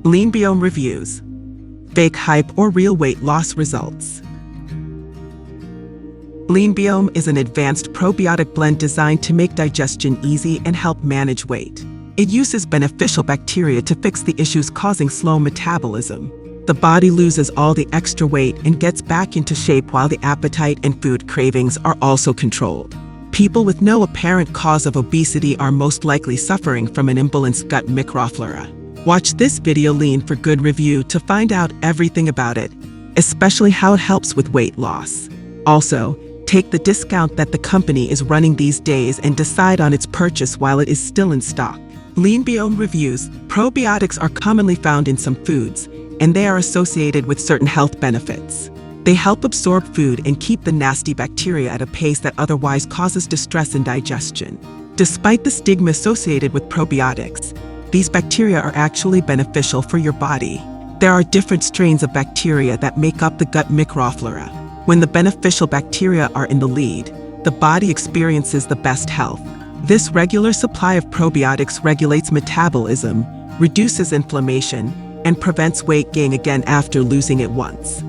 LeanBiome Reviews. Fake hype or real weight loss results. LeanBiome is an advanced probiotic blend designed to make digestion easy and help manage weight. It uses beneficial bacteria to fix the issues causing slow metabolism. The body loses all the extra weight and gets back into shape while the appetite and food cravings are also controlled. People with no apparent cause of obesity are most likely suffering from an imbalanced gut microflora. Watch this video Lean for Good review to find out everything about it, especially how it helps with weight loss. Also, take the discount that the company is running these days and decide on its purchase while it is still in stock. LeanBiome Reviews. Probiotics are commonly found in some foods, and they are associated with certain health benefits. They help absorb food and keep the nasty bacteria at a pace that otherwise causes distress in digestion. Despite the stigma associated with probiotics, these bacteria are actually beneficial for your body. There are different strains of bacteria that make up the gut microflora. When the beneficial bacteria are in the lead, the body experiences the best health. This regular supply of probiotics regulates metabolism, reduces inflammation, and prevents weight gain again after losing it once.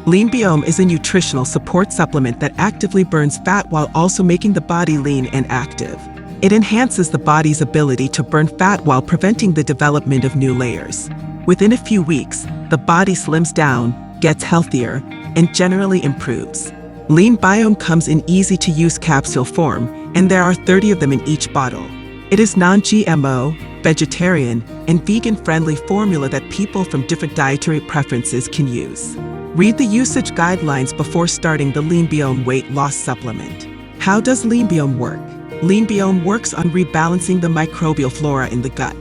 LeanBiome is a nutritional support supplement that actively burns fat while also making the body lean and active. It enhances the body's ability to burn fat while preventing the development of new layers. Within a few weeks, the body slims down, gets healthier, and generally improves. LeanBiome comes in easy-to-use capsule form, and there are 30 of them in each bottle. It is non-GMO, vegetarian, and vegan-friendly formula that people from different dietary preferences can use. Read the usage guidelines before starting the LeanBiome weight loss supplement. How does LeanBiome work? LeanBiome works on rebalancing the microbial flora in the gut.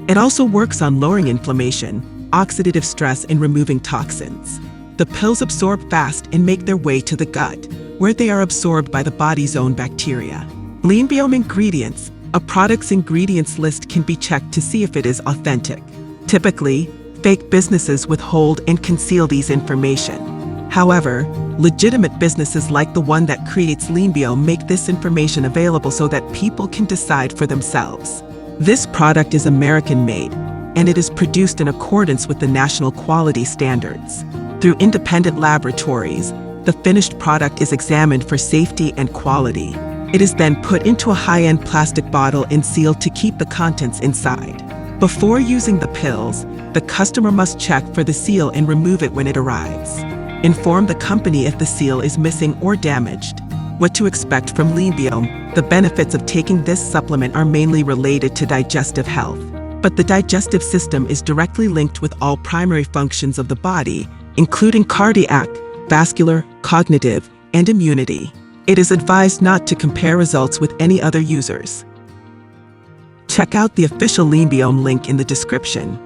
It also works on lowering inflammation, oxidative stress, and removing toxins. The pills absorb fast and make their way to the gut, where they are absorbed by the body's own bacteria. LeanBiome ingredients. A product's ingredients list can be checked to see if it is authentic. Typically, fake businesses withhold and conceal these information. However, legitimate businesses like the one that creates LeanBiome make this information available so that people can decide for themselves. This product is American-made, and it is produced in accordance with the national quality standards. Through independent laboratories, the finished product is examined for safety and quality. It is then put into a high-end plastic bottle and sealed to keep the contents inside. Before using the pills, the customer must check for the seal and remove it when it arrives. Inform the company if the seal is missing or damaged. What to expect from LeanBiome. The benefits of taking this supplement are mainly related to digestive health. But the digestive system is directly linked with all primary functions of the body, including cardiac, vascular, cognitive, and immunity. It is advised not to compare results with any other users. Check out the official LeanBiome link in the description.